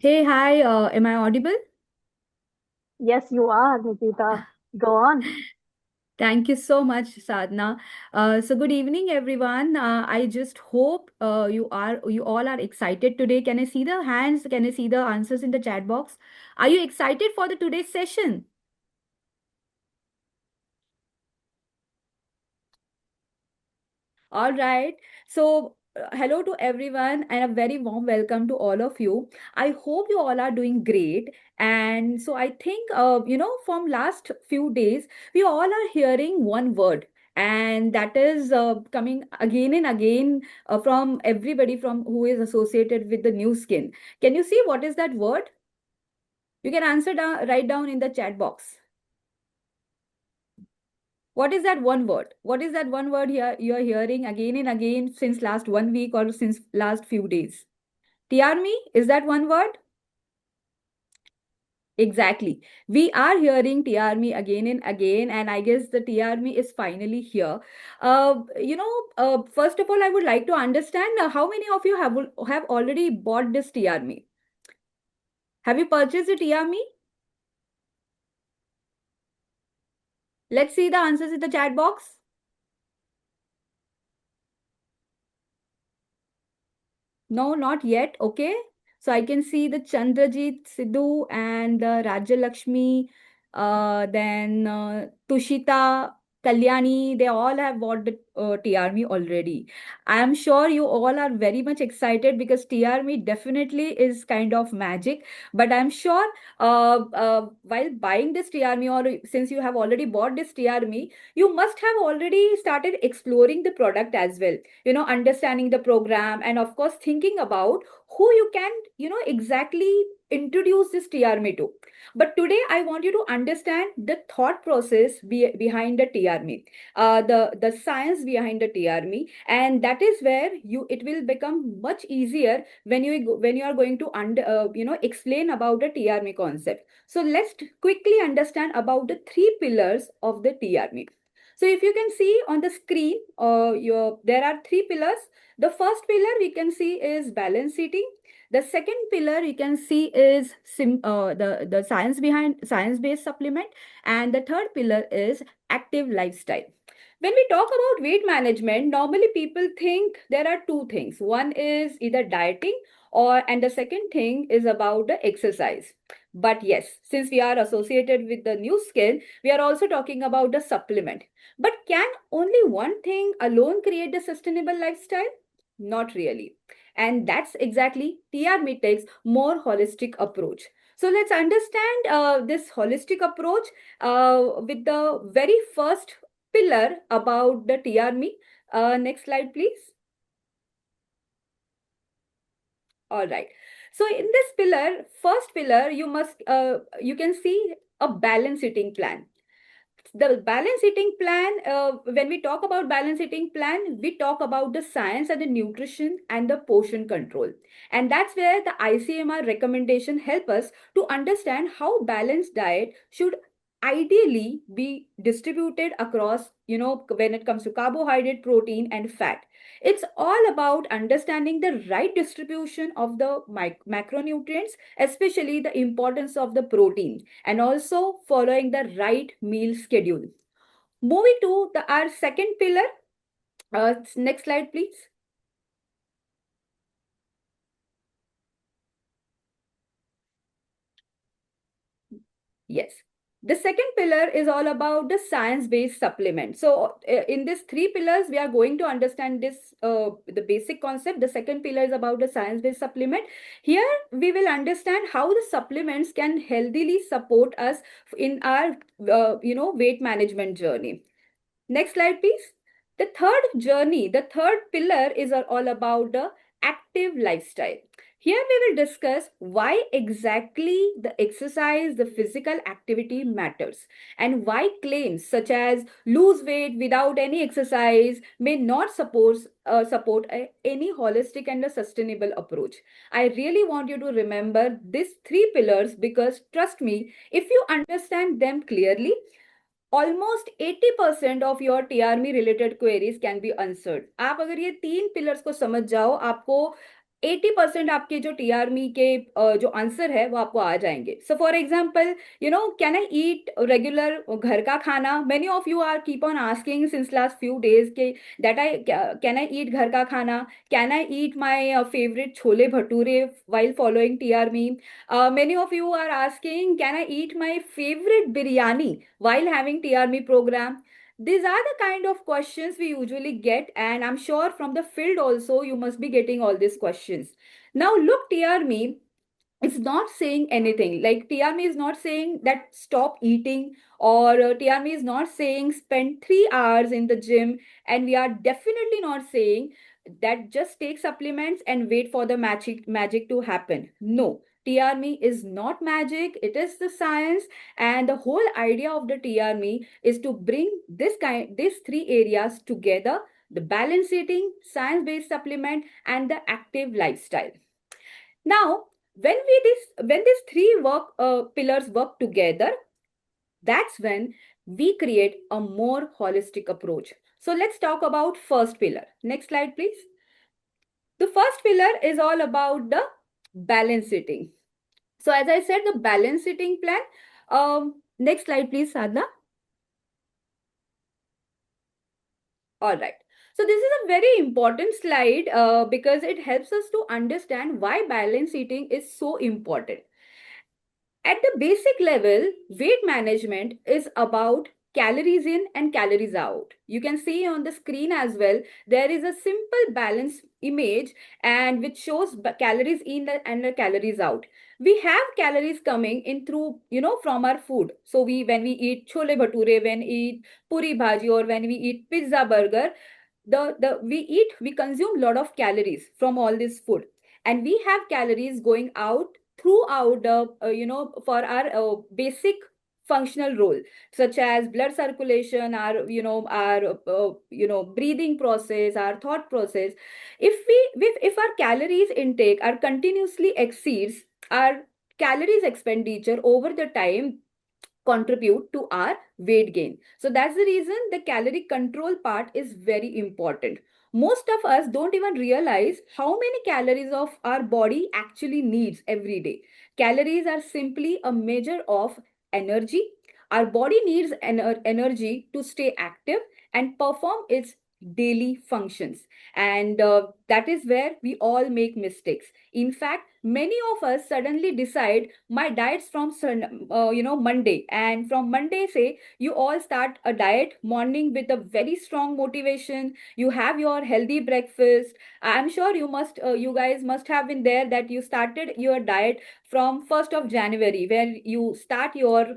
Hey, hi, am I audible? Yes, you are, Nikita. Go on. Thank you so much, Sadhna. So good evening, everyone. I just hope you all are excited today. Can I see the hands? Can I see the answers in the chat box? Are you excited for the today's session? All right. So, hello to everyone and a very warm welcome to all of you. I hope you all are doing great. And so, I think, from last few days, we all are hearing one word. And that is coming again and again from everybody from who is associated with the new skin. Can you see what is that word? You can answer down, write down in the chat box. What is that one word? What is that one word here you are hearing again and again since last 1 week or since last few days? TRME, is that one word? Exactly. We are hearing TRME again and again, and I guess the TRME is finally here. First of all, I would like to understand how many of you have already bought this TRME? Have you purchased the TRME? Let's see the answers in the chat box. No, not yet. Okay. So I can see the Chandrajit Sidhu and the Raja Lakshmi, then Tushita, Kalyani, they all have bought the TRME already. I am sure you all are very much excited because TRME definitely is kind of magic. But I'm sure while buying this TRME or since you have already bought this TRME, you must have already started exploring the product as well, understanding the program, and of course thinking about who you can exactly introduce this TRME to. But today I want you to understand the thought process behind the TRME, the science behind the TRME, and that is where it will become much easier when you are going to explain about the TRME concept. So let's quickly understand about the three pillars of the TRME. So if you can see on the screen, there are three pillars. The first pillar we can see is balance eating. The second pillar you can see is the science behind science-based supplement, and the third pillar is active lifestyle. When we talk about weight management, normally people think there are two things. One is either dieting, and the second thing is about the exercise. But yes, since we are associated with the new skin, we are also talking about the supplement. But can only one thing alone create the sustainable lifestyle? Not really. And that's exactly TR takes more holistic approach. So let's understand this holistic approach with the very first pillar about the TR. Next slide, please. All right. So in this pillar, first pillar, you can see a balance eating plan. The balance eating plan, when we talk about balance eating plan, we talk about the science and the nutrition and the portion control, and that's where the ICMR recommendation help us to understand how balanced diet should ideally be distributed across, when it comes to carbohydrate, protein and fat. It's all about understanding the right distribution of the macronutrients, especially the importance of the protein, and also following the right meal schedule. Moving to our second pillar. Next slide, please. Yes. The second pillar is all about the science-based supplement. So, in these three pillars, we are going to understand the basic concept. The second pillar is about the science-based supplement. Here, we will understand how the supplements can healthily support us in our, weight management journey. Next slide, please. The third pillar is all about the active lifestyle. Here we will discuss why exactly the exercise, the physical activity matters, and why claims such as lose weight without any exercise may not support any holistic and a sustainable approach. I really want you to remember these three pillars because trust me, if you understand them clearly, almost 80% of your TRM related queries can be answered. आप अगर ये तीन pillars को समझ जाओ, आपको 80% आपके जो टीआरमी के जो आंसर है वो आपको आ जाएंगे. So for example, can I eat regular घर का खाना? Many of you are keep on asking since last few days के that I can I eat घर का खाना, can I eat my favourite chole bhature while following TRMe. Many of you are asking, can I eat my favorite biryani while having TRMe program? These are the kind of questions we usually get, and I'm sure from the field also you must be getting all these questions. Now, look, TRMe is not saying anything. Like, TRMe is not saying that stop eating, or TRMe is not saying spend 3 hours in the gym, and we are definitely not saying that just take supplements and wait for the magic to happen. No. TRMe is not magic, it is the science, and the whole idea of the TRMe is to bring these three areas together: the balance eating, science-based supplement, and the active lifestyle. Now, when these three work pillars work together, that's when we create a more holistic approach. So let's talk about first pillar. Next slide, please. The first pillar is all about the balance eating. So as I said, the balance eating plan. Next slide, please, Sadhna. All right. So this is a very important slide because it helps us to understand why balance eating is so important. At the basic level, weight management is about calories in and calories out. You can see on the screen as well, there is a simple balance image and which shows calories in and the calories out. We have calories coming in through, from our food. So when we eat chole bhature, when we eat puri bhaji, or when we eat pizza burger, we consume lot of calories from all this food, and we have calories going out throughout the for our basic functional role, such as blood circulation, our breathing process, our thought process. If our calories intake are continuously exceeds our calories expenditure over the time, contribute to our weight gain. So that's the reason the calorie control part is very important. Most of us don't even realize how many calories of our body actually needs every day. Calories are simply a measure of energy. Our body needs energy to stay active and perform its daily functions. And that is where we all make mistakes. In fact, many of us suddenly decide my diet's from Monday, and from Monday say you all start a diet morning with a very strong motivation. You have your healthy breakfast. I'm sure you guys must have been there, that you started your diet from 1st of January, where you start your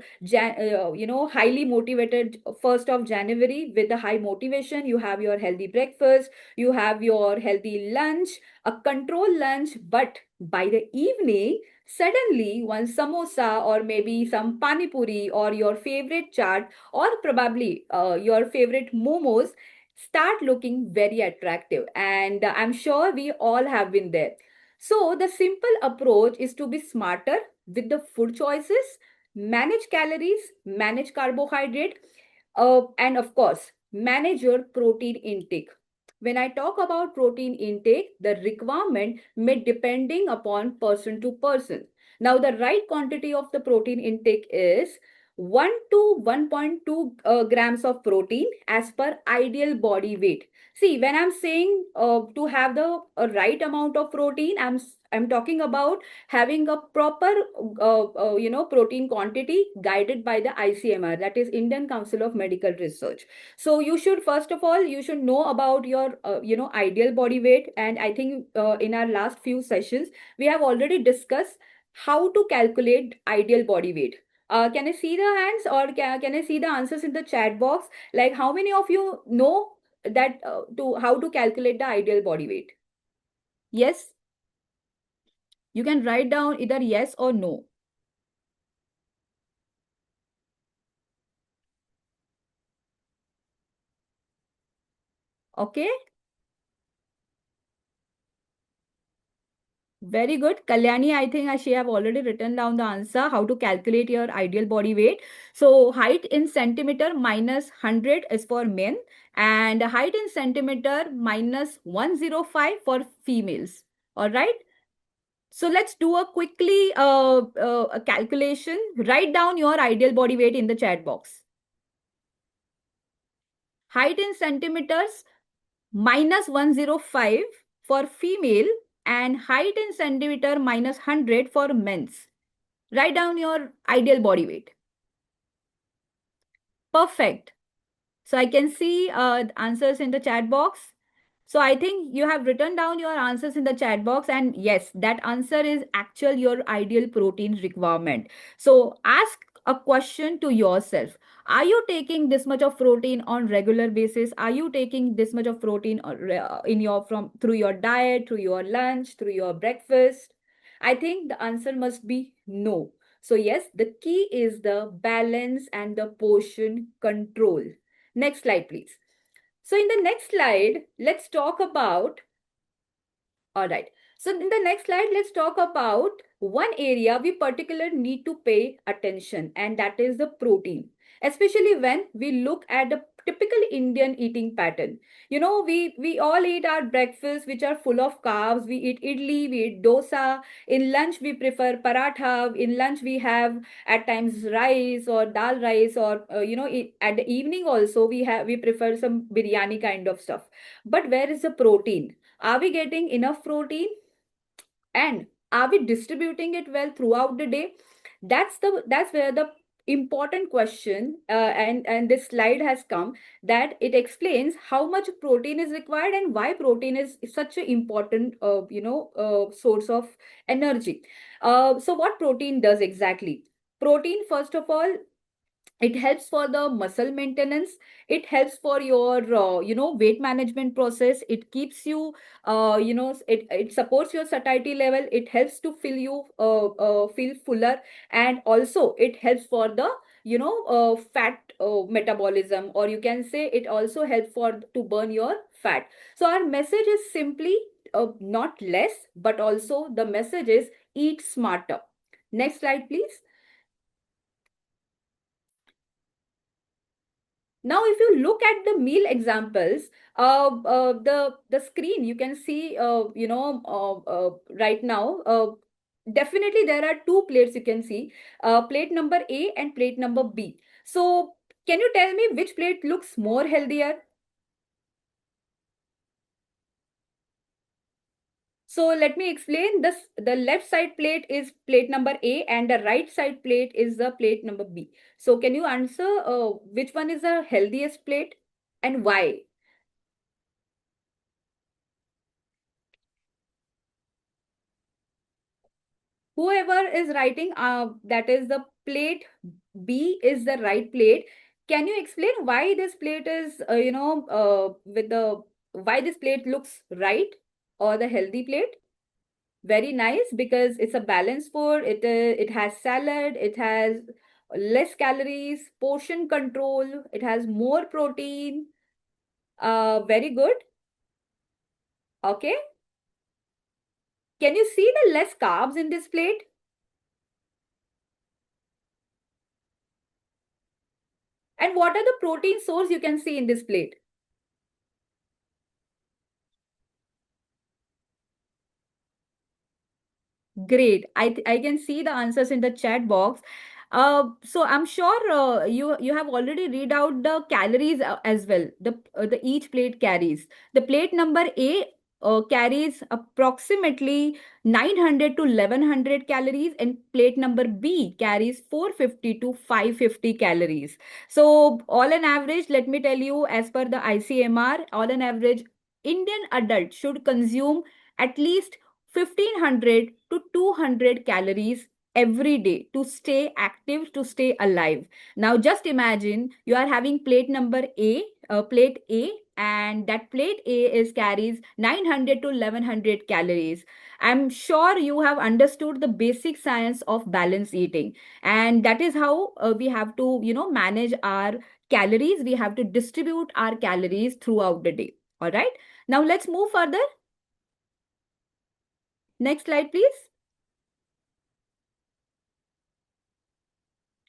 highly motivated 1st of January with a high motivation. You have your healthy breakfast, you have your healthy lunch, a controlled lunch, but by the evening, suddenly one samosa or maybe some pani puri or your favorite chaat, or probably your favorite momos start looking very attractive. And I'm sure we all have been there. So the simple approach is to be smarter with the food choices, manage calories, manage carbohydrate, and of course, manage your protein intake. When I talk about protein intake, the requirement may depending upon person to person. Now, the right quantity of the protein intake is 1 to 1.2 grams of protein as per ideal body weight. See, when I'm saying to have the right amount of protein, I'm talking about having a proper protein quantity guided by the ICMR, that is Indian Council of Medical Research. So you should, first of all, you should know about your ideal body weight. And I think in our last few sessions we have already discussed how to calculate ideal body weight. Can I see the hands, or can I see the answers in the chat box? Like, how many of you know that to how to calculate the ideal body weight? Yes, you can write down either yes or no. Okay. Very good. Kalyani, I think she have already written down the answer, how to calculate your ideal body weight. So height in centimeter minus 100 is for men, and height in centimeter minus 105 for females. All right. So let's do a quickly a calculation. Write down your ideal body weight in the chat box. Height in centimeters minus 105 for female and height in centimeter minus 100 for men's. Write down your ideal body weight. Perfect. So I can see answers in the chat box. So I think you have written down your answers in the chat box, and yes, that answer is actual your ideal protein requirement. So ask a question to yourself. Are you taking this much of protein on regular basis? Are you taking this much of protein in your from through your diet, through your lunch, through your breakfast? I think the answer must be no. So yes, the key is the balance and the portion control. Next slide, please. So in the next slide, let's talk about, all right. So in the next slide, let's talk about one area we particularly need to pay attention, and that is the protein, especially when we look at the typical Indian eating pattern. You know, we all eat our breakfast, which are full of carbs. We eat idli, we eat dosa. In lunch, we prefer paratha. In lunch, we have at times rice or dal rice, or at the evening also we prefer some biryani kind of stuff. But where is the protein? Are we getting enough protein? And are we distributing it well throughout the day? That's where the important question, and this slide has come, that it explains how much protein is required and why protein is such an important source of energy. So what protein does exactly? Protein, first of all, it helps for the muscle maintenance. It helps for your weight management process. It keeps you it supports your satiety level. It helps to feel fuller. And also it helps for the fat metabolism, or you can say it also helps for to burn your fat. So our message is simply not less, but also the message is eat smarter. Next slide, please. Now, if you look at the meal examples, the screen you can see, right now. Definitely, there are two plates you can see, plate number A and plate number B. So, can you tell me which plate looks more healthier? So let me explain this. The left side plate is plate number A and the right side plate is the plate number B. So can you answer which one is the healthiest plate and why? Whoever is writing that is the plate B is the right plate. Can you explain why this plate is with the why this plate looks right, or the healthy plate? Very nice, because it's a balanced food. It has salad, it has less calories, portion control, it has more protein. Very good. Okay, can you see the less carbs in this plate? And what are the protein source you can see in this plate? Great. I can see the answers in the chat box. So I'm sure you have already read out the calories as well. The each plate carries. The plate number A carries approximately 900 to 1100 calories, and plate number B carries 450 to 550 calories. So all an average, let me tell you, as per the ICMR, all an average Indian adult should consume at least 1500 to 200 calories every day to stay active, to stay alive. Now just imagine you are having plate number A, plate A, and that plate A is carries 900 to 1100 calories. I'm sure you have understood the basic science of balanced eating, and that is how we have to manage our calories. We have to distribute our calories throughout the day. All right, now let's move further. Next slide, please.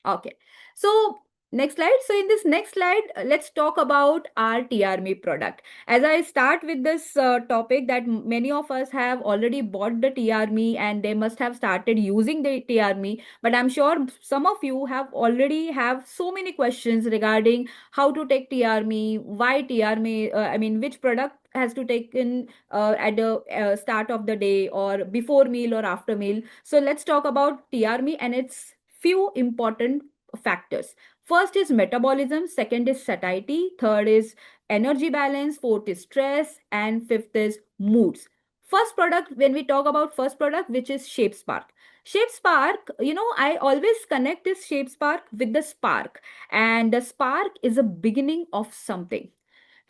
Okay. So Next slide. So in this next slide, let's talk about our TRMe product. As I start with this topic, that many of us have already bought the TRMe and they must have started using the TRMe. But I'm sure some of you have already have so many questions regarding how to take TRMe, why TRMe, I mean, which product has to take in at the start of the day or before meal or after meal. So let's talk about TRMe and its few important factors. First is metabolism, second is satiety, third is energy balance, fourth is stress, and fifth is moods. First product, when we talk about first product, which is Shape Spark. Shape Spark, I always connect this Shape Spark with the spark, and the spark is a beginning of something.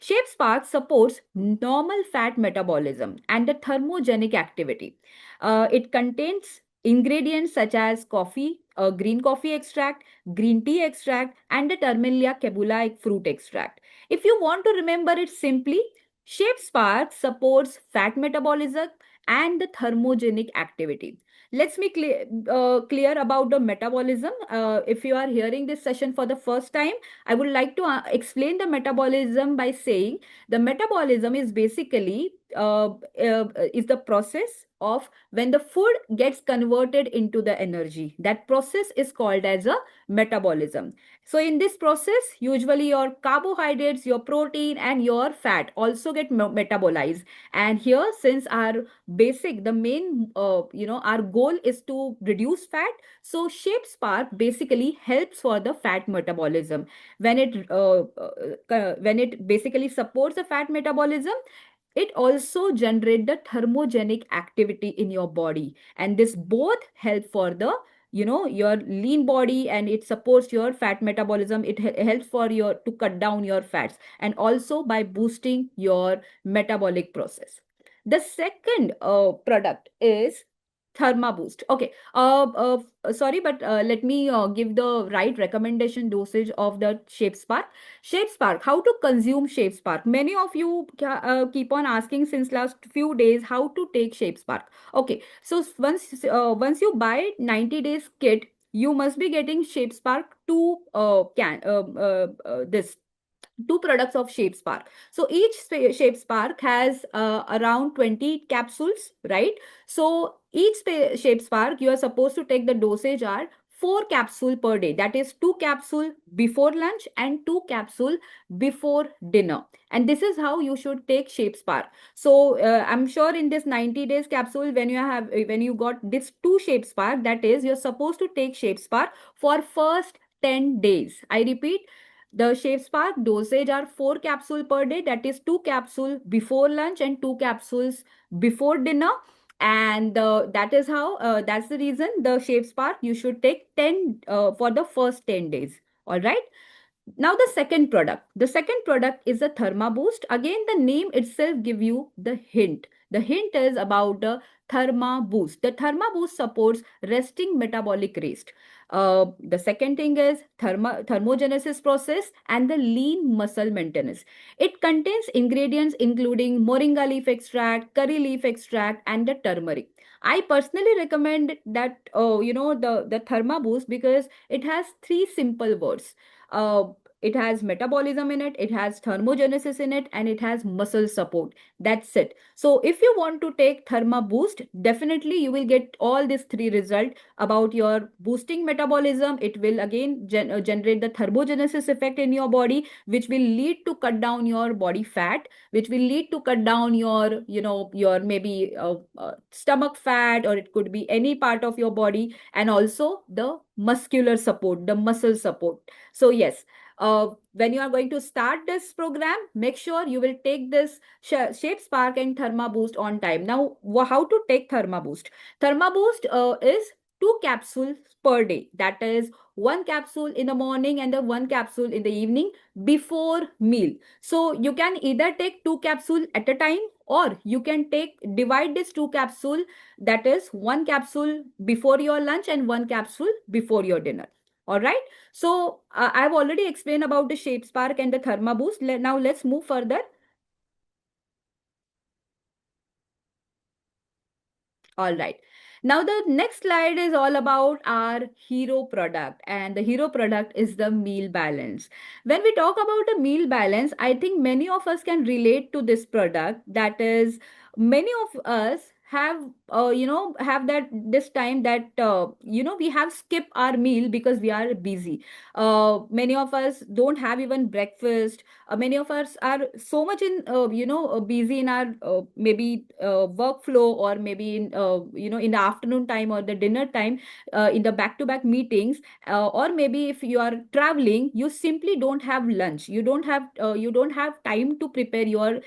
Shape Spark supports normal fat metabolism and the thermogenic activity. It contains ingredients such as coffee, green coffee extract, green tea extract, and the Terminalia cabula fruit extract. If you want to remember it simply, Shape Spark supports fat metabolism and the thermogenic activity. Let's be clear about the metabolism. If you are hearing this session for the first time, I would like to explain the metabolism by saying the metabolism is basically is the process of when the food gets converted into the energy. That process is called as a metabolism. So in this process, usually your carbohydrates, your protein, and your fat also get metabolized. And here, since our basic, the main, our goal is to reduce fat. So Shape Spark basically helps for the fat metabolism when it basically supports the fat metabolism. It also generates the thermogenic activity in your body, and this both help for the your lean body, and it supports your fat metabolism. It helps for your to cut down your fats, and also by boosting your metabolic process. The second product is Therma Boost. Okay, sorry, but let me give the right recommendation dosage of the Shape Spark. Shape Spark, how to consume Shape Spark? Many of you keep on asking since last few days how to take Shape Spark. Okay, so once you buy 90 days kit, you must be getting Shape Spark two can this two products of Shape Spark. So each Shape Spark has around 20 capsules, right? So each Shape Spark, you are supposed to take the dosage are 4 capsule per day. That is 2 capsule before lunch and 2 capsule before dinner. And this is how you should take Shape Spark. So I'm sure in this 90 days capsule, when you got this two Shape Spark, that is you're supposed to take Shape Spark for first 10 days. I repeat, the Shape Spark dosage are 4 capsule per day. That is 2 capsule before lunch and 2 capsules before dinner. And that is how, that's the reason the Shape Spark you should take 10 for the first 10 days. All right. Now the second product. The second product is a Therma Boost. Again, the name itself give you the hint. The hint is about the Therma Boost. The Therma Boost supports resting metabolic rate. The second thing is thermogenesis process and the lean muscle maintenance. It contains ingredients including moringa leaf extract, curry leaf extract, and the turmeric. I personally recommend that the Therma Boost because it has three simple words. It has metabolism in it, it has thermogenesis in it, and it has muscle support. That's it. So if you want to take Therma Boost, definitely you will get all these three results about your boosting metabolism. It will again generate the thermogenesis effect in your body, which will lead to cut down your body fat, which will lead to cut down your your maybe stomach fat, or it could be any part of your body, and also the muscular support, the muscle support. So yes, when you are going to start this program, make sure you will take this Shape Spark and Therma Boost on time. Now, how to take Therma Boost? Therma Boost is 2 capsules per day. That is 1 capsule in the morning and the 1 capsule in the evening before meal. So you can either take 2 capsule at a time, or you can divide this 2 capsule, that is 1 capsule before your lunch and 1 capsule before your dinner. All right. So I've already explained about the Shape Spark and the Therma Boost. Now let's move further. All right. Now, the next slide is all about our hero product, and the hero product is the meal balance. When we talk about a meal balance, I think many of us can relate to this product. That is, many of us have that this time that we have skipped our meal because we are busy. Many of us don't have even breakfast. Many of us are so much in busy in our maybe workflow, or maybe in in the afternoon time or the dinner time, in the back to back meetings, or maybe if you are traveling, you simply don't have lunch, you don't have time to prepare your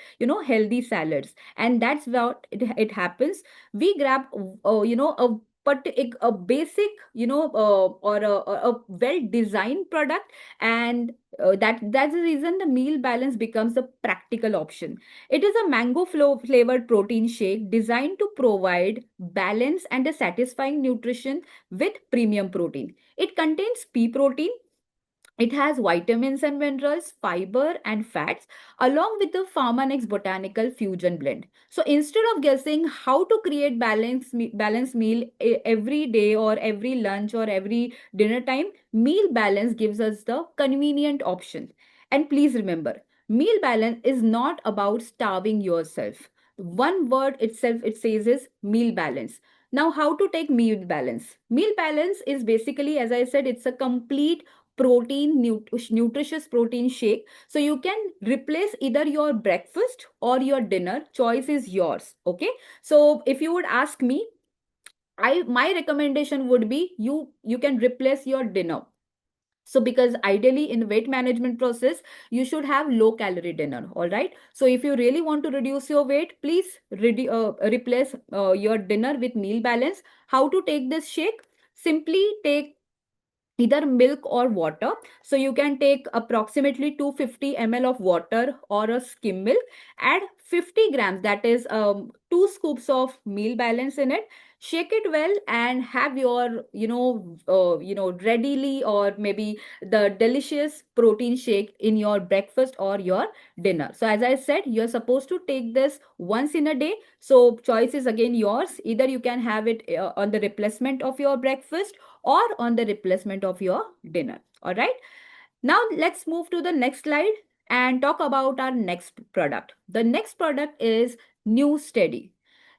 healthy salads. And that's what it happens. We grab a basic or a well designed product, and that's the reason the meal balance becomes a practical option. It is a mango flavored protein shake designed to provide balance and a satisfying nutrition with premium protein. It contains pea protein. It has vitamins and minerals, fiber, and fats, along with the Pharmanex Botanical Fusion Blend. So instead of guessing how to create balanced meal every day or every lunch or every dinner time, meal balance gives us the convenient option. And please remember, meal balance is not about starving yourself. One word itself it says is meal balance. Now, how to take meal balance? Meal balance is basically, as I said, it's a complete nutritious protein shake. So you can replace either your breakfast or your dinner. Choice is yours. Okay. So if you would ask me, I my recommendation would be you can replace your dinner. So because ideally in weight management process, you should have low calorie dinner. All right. So if you really want to reduce your weight, please replace your dinner with meal balance. How to take this shake? Simply take either milk or water. So you can take approximately 250 ml of water or a skim milk. Add 50 grams, that is 2 scoops of meal balance in it. Shake it well and have your readily or maybe the delicious protein shake in your breakfast or your dinner. So as I said, you're supposed to take this once in a day. So choice is again yours. Either you can have it on the replacement of your breakfast or on the replacement of your dinner. All right. Now let's move to the next slide and talk about our next product. The next product is New Steady.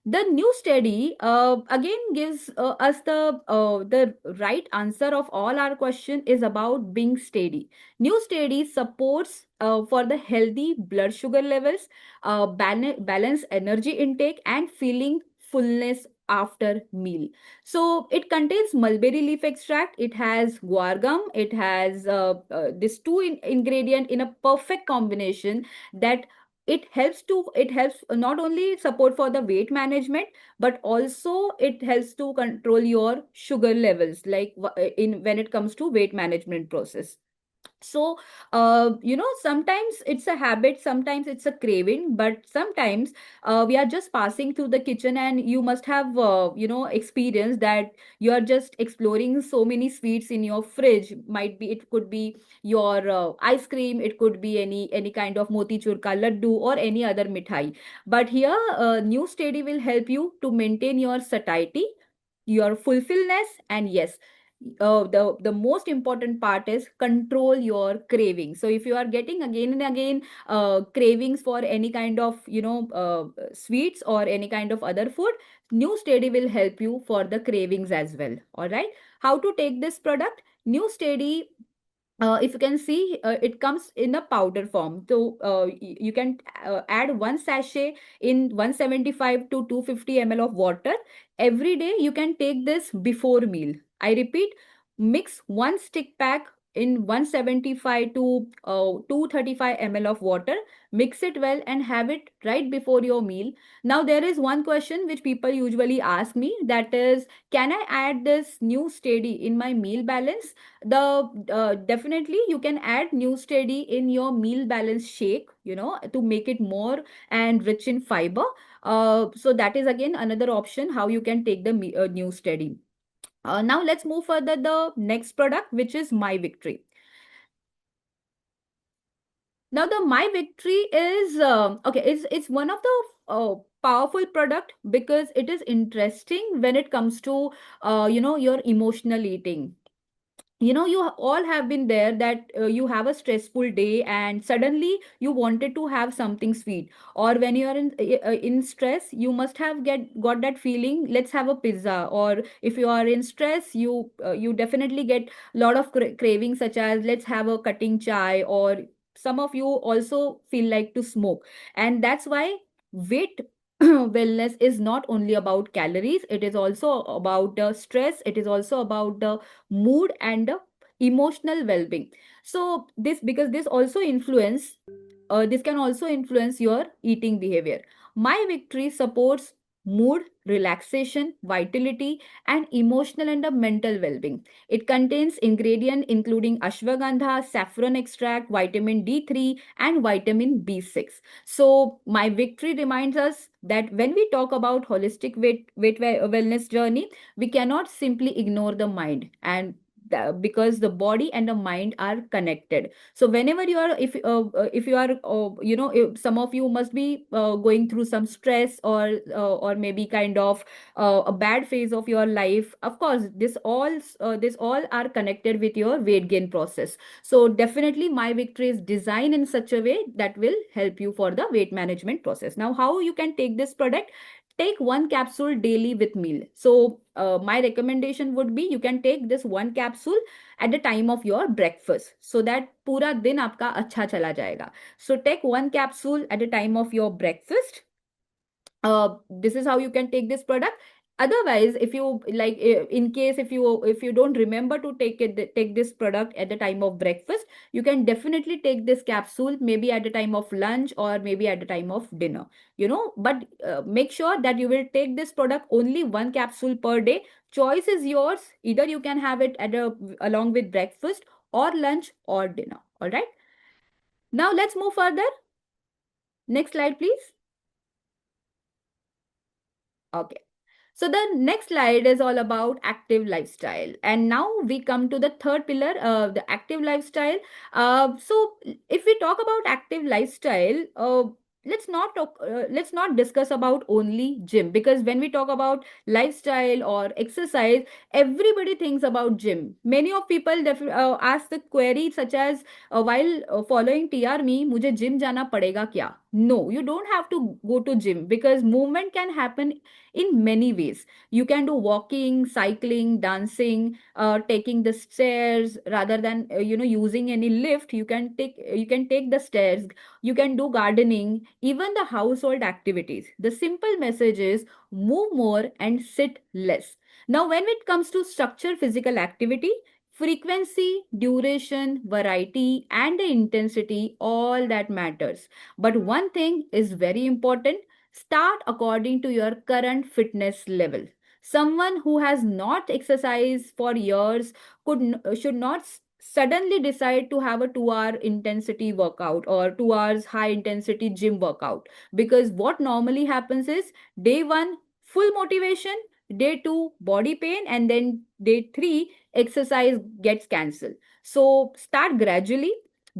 The New Steady again gives us the right answer of all our question is about being steady. New Steady supports for the healthy blood sugar levels, balance energy intake, and feeling fullness after meal. So it contains mulberry leaf extract, it has guar gum, it has this two ingredient in a perfect combination that it helps not only support for the weight management, but also it helps to control your sugar levels, like in when it comes to weight management process. So sometimes it's a habit, sometimes it's a craving, but sometimes we are just passing through the kitchen and you must have experienced that you are just exploring so many sweets in your fridge. Might be, it could be your ice cream, it could be any kind of motichur ka laddu or any other mithai. But here New Steady will help you to maintain your satiety, your fulfillness, and yes, the most important part is control your craving. So if you are getting again and again cravings for any kind of sweets or any kind of other food, New Steady will help you for the cravings as well. All right. How to take this product? New Steady, if you can see, it comes in a powder form. So you can add one sachet in 175 to 250 ml of water. Every day you can take this before meal. I repeat, mix one stick pack in 175 to 235 ml of water. Mix it well and have it right before your meal. Now there is one question which people usually ask me, that is, can I add this New Steady in my meal balance? The Definitely you can add New Steady in your meal balance shake, to make it more and rich in fiber. So that is again another option how you can take the New Steady. Now let's move further the next product, which is My Victory. Now the My Victory is okay. It's one of the powerful product because it is interesting when it comes to your emotional eating. You all have been there that you have a stressful day and suddenly you wanted to have something sweet, or when you are in stress you must have get got that feeling, let's have a pizza. Or if you are in stress, you definitely get a lot of cravings, such as let's have a cutting chai, or some of you also feel like to smoke. And that's why weight wellness is not only about calories, it is also about stress, it is also about the mood and emotional well-being. So this, because this can also influence your eating behavior. My victory supports mood, relaxation, vitality, and emotional and mental well-being. It contains ingredients including ashwagandha, saffron extract, vitamin D3, and vitamin B6. So my victory reminds us that when we talk about holistic wellness journey, we cannot simply ignore the mind, and because the body and the mind are connected. So whenever you are, if you are if some of you must be going through some stress, or maybe kind of a bad phase of your life, of course this all are connected with your weight gain process. So definitely my victory is designed in such a way that will help you for the weight management process. Now, how you can take this product? Take one capsule daily with meal. So my recommendation would be, you can take this one capsule at the time of your breakfast, so that पूरा दिन आपका अच्छा चला जाएगा. So take one capsule at the time of your breakfast. This is how you can take this product. Otherwise, if you like, in case if you don't remember to take this product at the time of breakfast, you can definitely take this capsule maybe at the time of lunch or maybe at the time of dinner. But make sure that you will take this product only one capsule per day. Choice is yours. Either you can have it along with breakfast or lunch or dinner. All right. Now let's move further. Next slide, please. Okay. So the next slide is all about active lifestyle. And now we come to the third pillar, the active lifestyle. So if we talk about active lifestyle, let's not discuss about only gym, because when we talk about lifestyle or exercise, everybody thinks about gym. Many of people ask the query such as, while following TRMe, मुझे gym जाना पड़ेगा क्या? No, you don't have to go to gym, because movement can happen in many ways. You can do walking, cycling, dancing, taking the stairs rather than using any lift. You can take the stairs. You can do gardening, even the household activities. The simple message is, move more and sit less. Now, when it comes to structure physical activity, frequency, duration, variety, and the intensity, all that matters. But one thing is very important: start according to your current fitness level. Someone who has not exercised for years should not suddenly decide to have a 2 hour intensity workout or 2 hours high intensity gym workout. Because what normally happens is, day one, full motivation, day two, body pain, and then day three, exercise gets cancelled. So start gradually,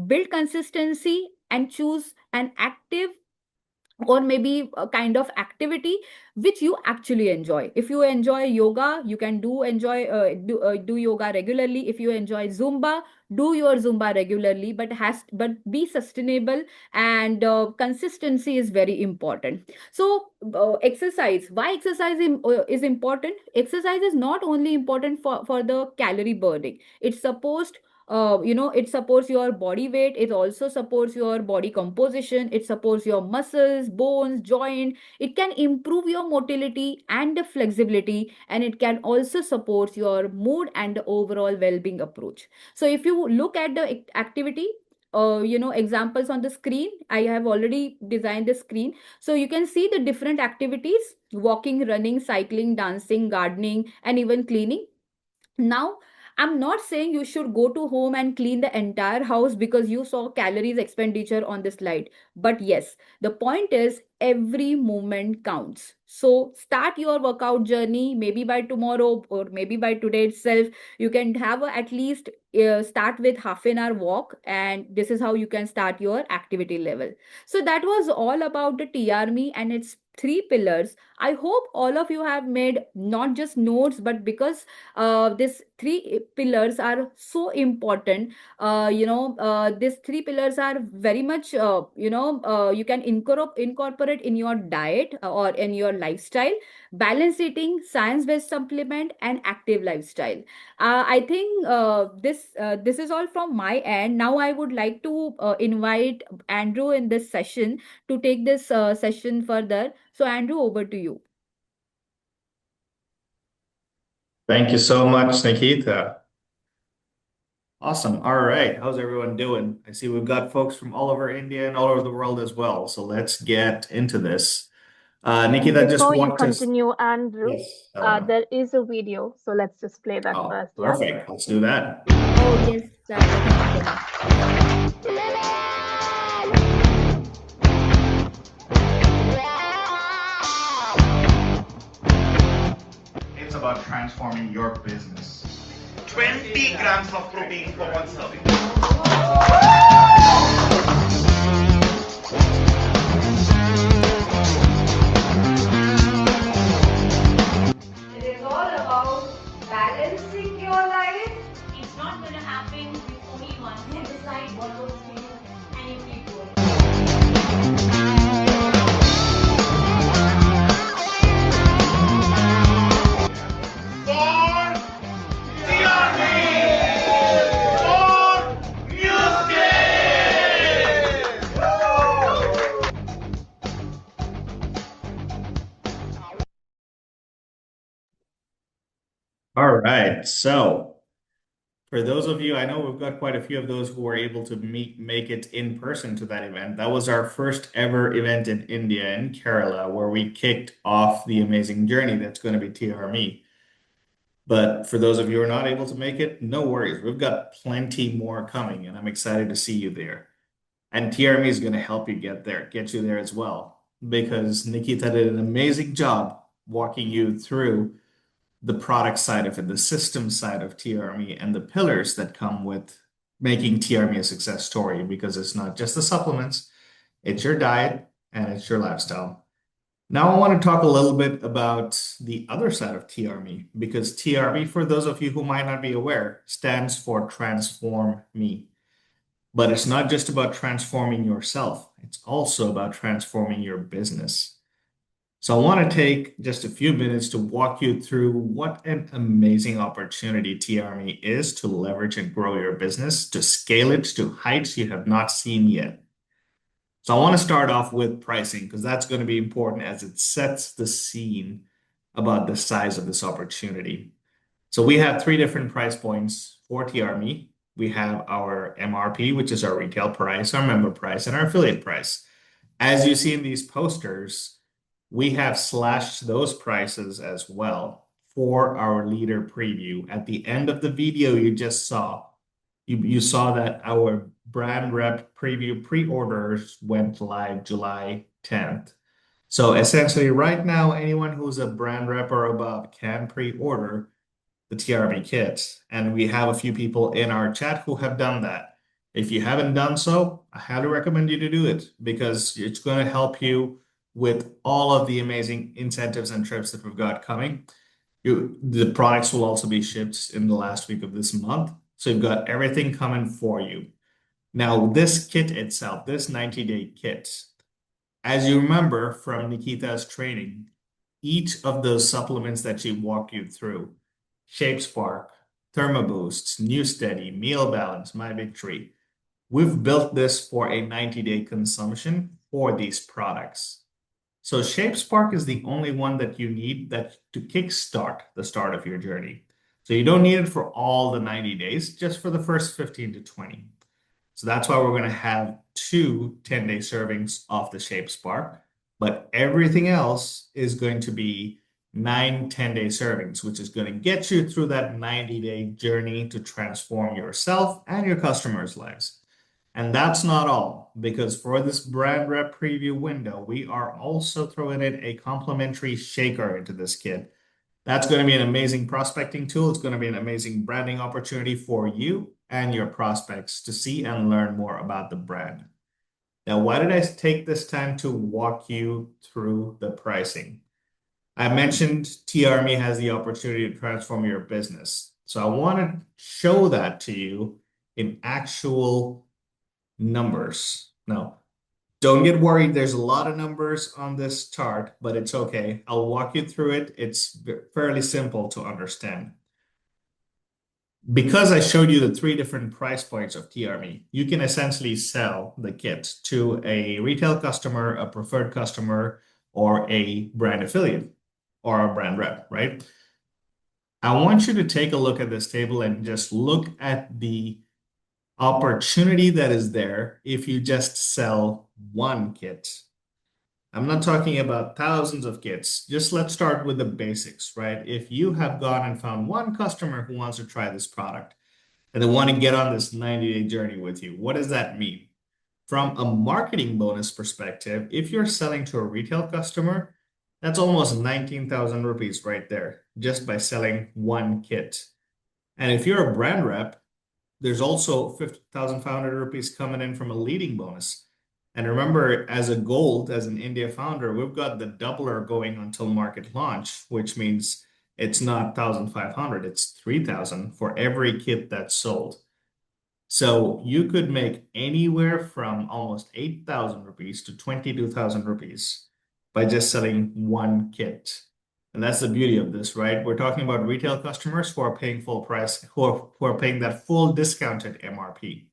build consistency, and choose an active or maybe a kind of activity which you actually enjoy. If you enjoy yoga, you can do yoga regularly. If you enjoy zumba, do your zumba regularly, but be sustainable, and consistency is very important. So exercise, why exercise is important? Exercise is not only important for the calorie burning. It's supposed it supports your body weight, it also supports your body composition, it supports your muscles, bones, joint. It can improve your motility and the flexibility, and it can also support your mood and the overall well-being approach. So if you look at the activity, examples on the screen, I have already designed the screen, so you can see the different activities: walking, running, cycling, dancing, gardening, and even cleaning. Now, I'm not saying you should go to home and clean the entire house because you saw calories expenditure on the slide. But yes, the point is, every movement counts. So start your workout journey maybe by tomorrow or maybe by today itself. You can have at least start with half an hour walk, and this is how you can start your activity level. So that was all about the TRMe and its three pillars. I hope all of you have made not just notes, but because these three pillars are so important. These three pillars are very much, you can incorporate in your diet or in your lifestyle: balance eating, science-based supplement, and active lifestyle. I think this is all from my end. Now I would like to invite Andrew in this session to take this session further. So, Andrew, over to you. Thank you so much, Nikita. Awesome. All right. How's everyone doing? I see we've got folks from all over India and all over the world as well. So let's get into this. Nikita just Before you walked us. continue, Andrew, Yes, Eleanor. there is a video, so let's just play that Oh, first, yeah? perfect. Let's do that. Oh, yes, thank you so much. It's about transforming your business. 20 grams of protein for one serving. It is all about balancing your life. It's not going to happen with only one. You decide what works for you and you keep going. For TRMe! For Nuskin! All right. So for those of you, I know we've got quite a few of those who were able to make it in person to that event. That was our first ever event in India, in Kerala, where we kicked off the amazing journey that's going to be TRMe. But for those of you who are not able to make it, no worries. We've got plenty more coming, and I'm excited to see you there. And TRMe is going to help you get you there as well, because Nikita did an amazing job walking you through the product side of it, the system side of TRMe, and the pillars that come with making TRMe a success story, because it's not just the supplements, it's your diet and it's your lifestyle. Now, I want to talk a little bit about the other side of TRMe, because TRMe, for those of you who might not be aware, stands for Transform Me. But it's not just about transforming yourself, it's also about transforming your business. So I want to take just a few minutes to walk you through what an amazing opportunity TRMe is to leverage and grow your business, to scale it to heights you have not seen yet. So I want to start off with pricing, because that's going to be important as it sets the scene about the size of this opportunity. So we have three different price points for TRMe. We have our MRP, which is our retail price, our member price, and our affiliate price. As you see in these posters, we have slashed those prices as well for our leader preview. At the end of the video you just saw, you saw that our brand rep preview pre-orders went live July 10th. So essentially right now, anyone who's a brand rep or above can pre-order the TRMe kits. And we have a few people in our chat who have done that. If you haven't done so, I highly recommend you to do it, because it's going to help you with all of the amazing incentives and trips that we've got coming. The products will also be shipped in the last week of this month. So you've got everything coming for you. Now, this kit itself, this 90-day kit, as you remember from Nikita's training, each of those supplements that she walked you through, Shape Spark, ThermoBoost, New Steady, Meal Balance, My Victory, we've built this for a 90-day consumption for these products. So Shape Spark is the only one that you need that to kickstart the start of your journey. So you don't need it for all the 90 days, just for the first 15 to 20. So that's why we're going to have two 10-day servings of the Shape Spark, but everything else is going to be 9 10-day servings, which is going to get you through that 90-day journey to transform yourself and your customers' lives. And that's not all, because for this brand rep preview window, we are also throwing in a complimentary shaker into this kit. That's going to be an amazing prospecting tool. It's going to be an amazing branding opportunity for you and your prospects to see and learn more about the brand. Now, why did I take this time to walk you through the pricing? I mentioned TRME has the opportunity to transform your business. So I want to show that to you in actual numbers. Now, don't get worried. There's a lot of numbers on this chart, but it's okay. I'll walk you through it. It's fairly simple to understand. Because I showed you the three different price points of TRME, you can essentially sell the kit to a retail customer, a preferred customer, or a brand affiliate or a brand rep, right? I want you to take a look at this table and just look at the opportunity that is there if you just sell one kit. I'm not talking about thousands of kits. Just let's start with the basics, right? If you have gone and found one customer who wants to try this product and they want to get on this 90-day journey with you, what does that mean? From a marketing bonus perspective, if you're selling to a retail customer, that's almost 19,000 rupees right there just by selling one kit. And if you're a brand rep, there's also 50,500 rupees coming in from a leading bonus. And remember, as a gold, as an India founder, we've got the doubler going until market launch, which means it's not 1,500, it's 3,000 for every kit that's sold. So you could make anywhere from almost 8,000 rupees to 22,000 rupees by just selling one kit. And that's the beauty of this, right? We're talking about retail customers who are paying full price, who are paying that full discounted MRP.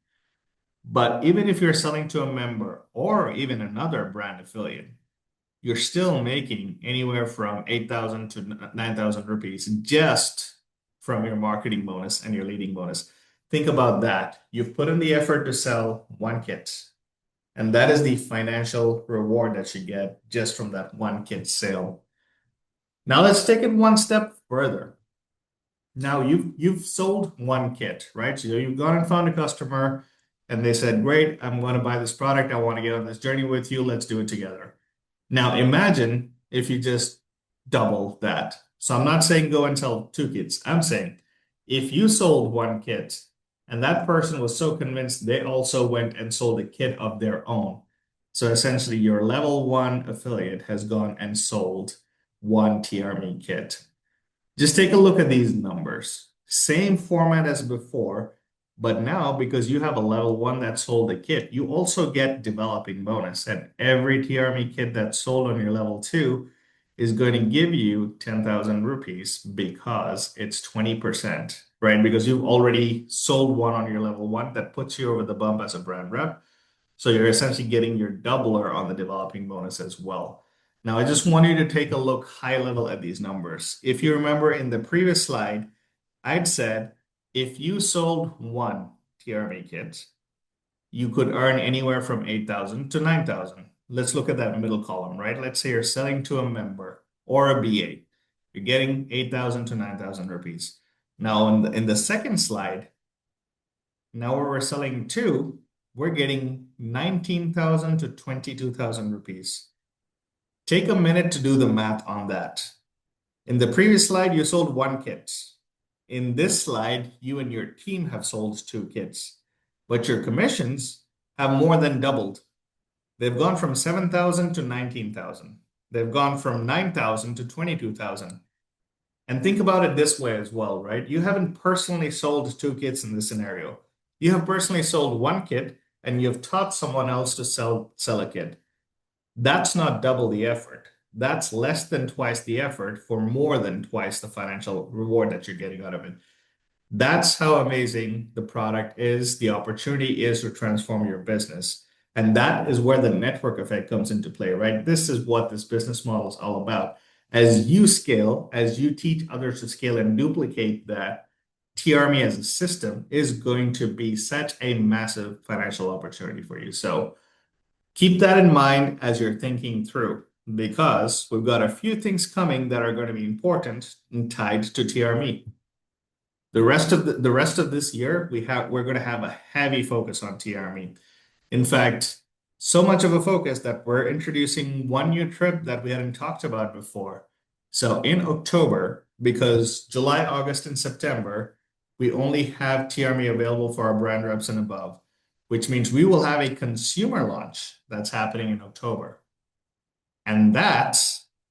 But even if you're selling to a member or even another brand affiliate, you're still making anywhere from 8,000 to 9,000 rupees just from your marketing bonus and your leading bonus. Think about that. You've put in the effort to sell one kit, and that is the financial reward that you get just from that one kit sale. Now let's take it one step further. Now you've sold one kit, right? So you've gone and found a customer and they said, "Great, I'm going to buy this product. I want to get on this journey with you. Let's do it together." Now imagine if you just double that. So I'm not saying go and sell two kits. I'm saying if you sold one kit and that person was so convinced they also went and sold a kit of their own. So essentially your level one affiliate has gone and sold one TRME kit. Just take a look at these numbers. Same format as before, but now because you have a level one that sold a kit, you also get developing bonus. And every TRME kit that's sold on your level two is going to give you 10,000 rupees because it's 20%, right? Because you've already sold one on your level one that puts you over the bump as a brand rep. So you're essentially getting your doubler on the developing bonus as well. Now, I just want you to take a look high level at these numbers. If you remember in the previous slide, I'd said if you sold one TRME kit, you could earn anywhere from 8,000 to 9,000. Let's look at that middle column, right? Let's say you're selling to a member or a BA. You're getting 8,000 to 9,000 rupees. Now, in the second slide, now where we're selling to, we're getting 19,000 to 22,000 rupees. Take a minute to do the math on that. In the previous slide, you sold one kit. In this slide, you and your team have sold two kits, but your commissions have more than doubled. They've gone from 7,000 to 19,000. They've gone from 9,000 to 22,000. And think about it this way as well, right? You haven't personally sold two kits in this scenario. You have personally sold one kit and you've taught someone else to sell a kit. That's not double the effort. That's less than twice the effort for more than twice the financial reward that you're getting out of it. That's how amazing the product is, the opportunity is to transform your business. And that is where the network effect comes into play, right? This is what this business model is all about. As you scale, as you teach others to scale and duplicate that, TRME as a system is going to be such a massive financial opportunity for you. So keep that in mind as you're thinking through, because we've got a few things coming that are going to be important and tied to TRME. The rest of this year, we're going to have a heavy focus on TRME. In fact, so much of a focus that we're introducing one new trip that we hadn't talked about before. So in October, because July, August, and September, we only have TRME available for our brand reps and above. which means we will have a consumer launch that's happening in October. And that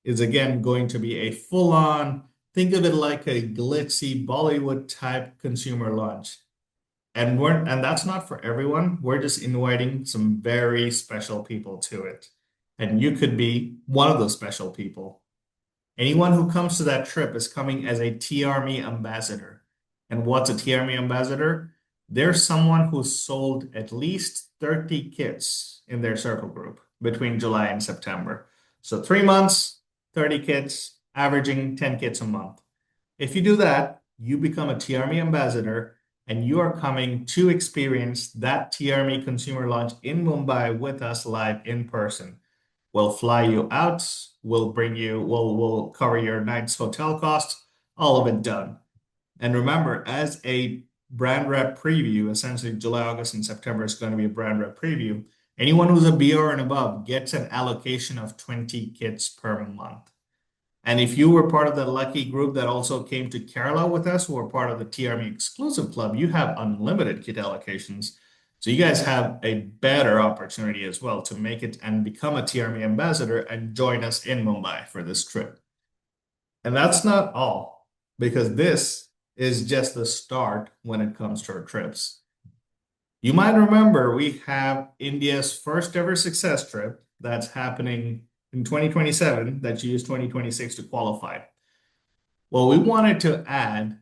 is again going to be a full-on, think of it like a glitzy Bollywood type consumer launch. And that's not for everyone. We're just inviting some very special people to it. And you could be one of those special people. Anyone who comes to that trip is coming as a TRME ambassador. And what's a TRME ambassador? They're someone who sold at least 30 kits in their circle group between July and September. So 3 months, 30 kits, averaging 10 kits a month. If you do that, you become a TRME ambassador and you are coming to experience that TRME consumer launch in Mumbai with us live in person. We'll fly you out, we'll cover your night's hotel costs, all of it done. And remember, as a brand rep preview, essentially July, August, and September is going to be a brand rep preview. Anyone who's a BR and above gets an allocation of 20 kits per month. And if you were part of the lucky group that also came to Kerala with us, who are part of the TRME exclusive club, you have unlimited kit allocations. So you guys have a better opportunity as well to make it and become a TRME ambassador and join us in Mumbai for this trip. And that's not all, because this is just the start when it comes to our trips. You might remember we have India's first ever success trip that's happening in 2027 that you use 2026 to qualify. Well, we wanted to add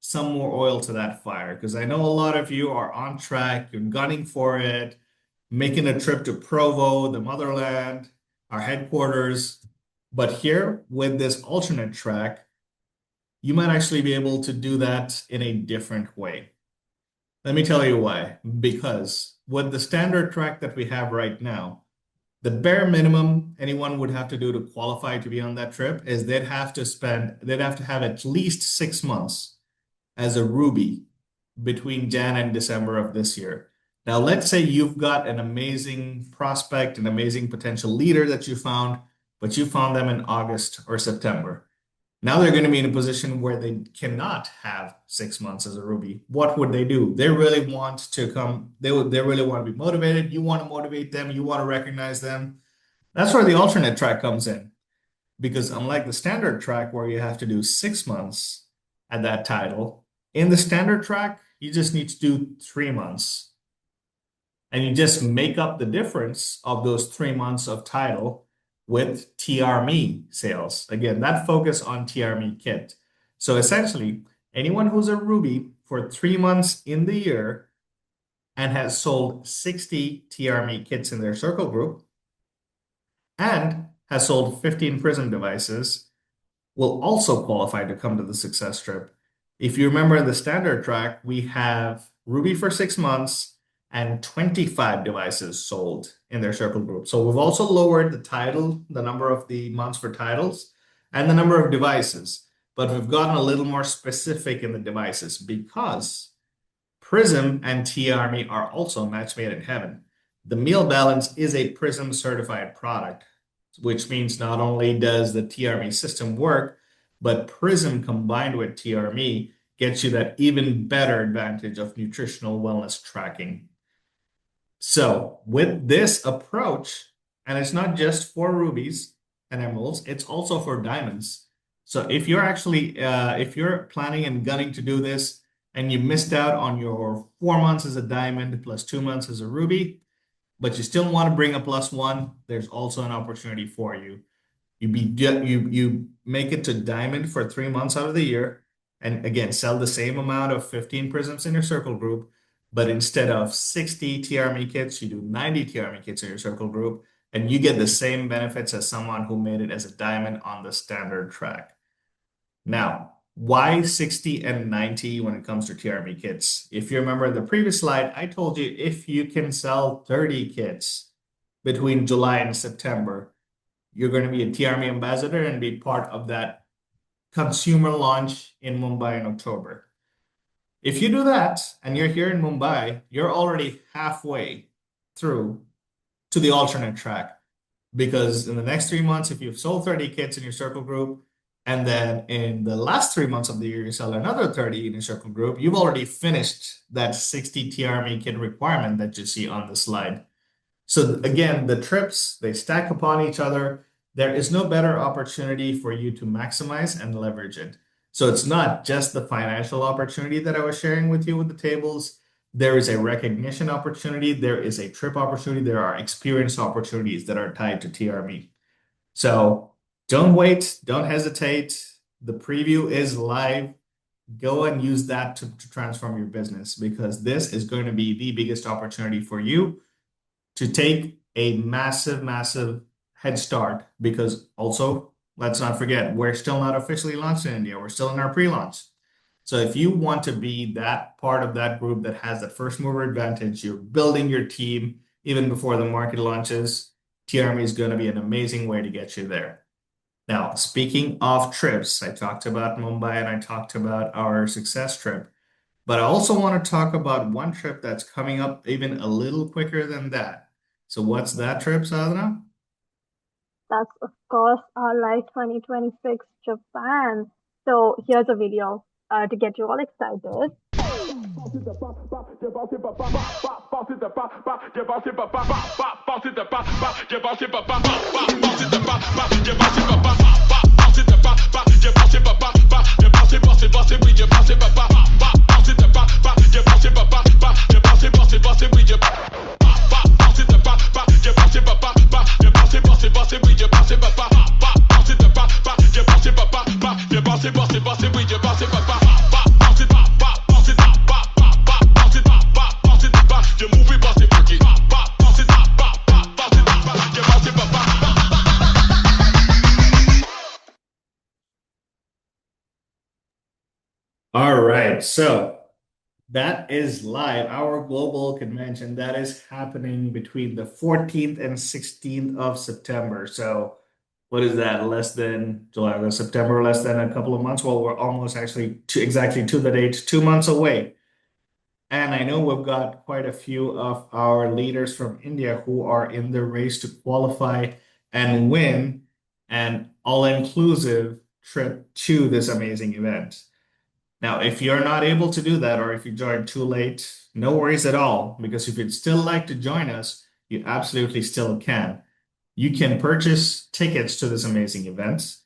some more oil to that fire because I know a lot of you are on track, you're gunning for it, making a trip to Provo, the motherland, our headquarters. But here with this alternate track, you might actually be able to do that in a different way. Let me tell you why. Because with the standard track that we have right now, the bare minimum anyone would have to do to qualify to be on that trip is they'd have to have at least 6 months as a Ruby between Jan and December of this year. Now, let's say you've got an amazing prospect, an amazing potential leader that you found, but you found them in August or September. Now they're going to be in a position where they cannot have 6 months as a Ruby. What would they do? They really want to come, they really want to be motivated. You want to motivate them, you want to recognize them. That's where the alternate track comes in. Because unlike the standard track where you have to do 6 months at that title, in the standard track, you just need to do 3 months. And you just make up the difference of those 3 months of title with TRME sales. Again, that focus on TRME kit. So essentially, anyone who's a Ruby for 3 months in the year and has sold 60 TRME kits in their circle group and has sold 15 Prism devices will also qualify to come to the success trip. If you remember in the standard track, we have Ruby for 6 months and 25 devices sold in their circle group. So we've also lowered the number of the months for titles and the number of devices, but we've gotten a little more specific in the devices because Prism and TRME are also a match made in heaven. The meal balance is a Prism certified product, which means not only does the TRME system work, but Prism combined with TRME gets you that even better advantage of nutritional wellness tracking. So with this approach, and it's not just for rubies and emeralds, it's also for diamonds. So if you're planning and gunning to do this and you missed out on your 4 months as a diamond plus 2 months as a ruby, but you still want to bring a +1, there's also an opportunity for you. You make it to diamond for 3 months out of the year, and again, sell the same amount of 15 prisms in your circle group, but instead of 60 TRME kits, you do 90 TRME kits in your circle group, and you get the same benefits as someone who made it as a diamond on the standard track. Now, why 60 and 90 when it comes to TRME kits? If you remember in the previous slide, I told you if you can sell 30 kits between July and September, you're going to be a TRME ambassador and be part of that consumer launch in Mumbai in October. If you do that and you're here in Mumbai, you're already halfway through to the alternate track. Because in the next 3 months, if you've sold 30 kits in your circle group And then in the last 3 months of the year, you sell another 30 inner circle group. You've already finished that 60 TRME kit requirement that you see on the slide. So again, the trips, they stack upon each other. There is no better opportunity for you to maximize and leverage it. So it's not just the financial opportunity that I was sharing with you with the tables. There is a recognition opportunity. There is a trip opportunity. There are experience opportunities that are tied to TRME. So don't wait. Don't hesitate. The preview is live. Go and use that to transform your business, because this is going to be the biggest opportunity for you to take a massive, massive head start. Because also, let's not forget, we're still not officially launched in India. We're still in our pre-launch. So if you want to be that part of that group that has that first mover advantage, you're building your team even before the market launches, TRME is going to be an amazing way to get you there. Now, speaking of trips, I talked about Mumbai and I talked about our success trip. But I also want to talk about one trip that's coming up even a little quicker than that. So what's that trip, Sadhana? That's of course our Live 2026 Japan. So here's a video to get you all excited. All right, so that is live. Our global convention that is happening between the 14th and 16th of September. So what is that? Less than July, August, September, less than a couple of months. Well, we're almost actually exactly to the date, 2 months away. And I know we've got quite a few of our leaders from India who are in the race to qualify and win an all-inclusive trip to this amazing event. Now, if you're not able to do that, or if you joined too late, no worries at all, because if you'd still like to join us, you absolutely still can. You can purchase tickets to this amazing event.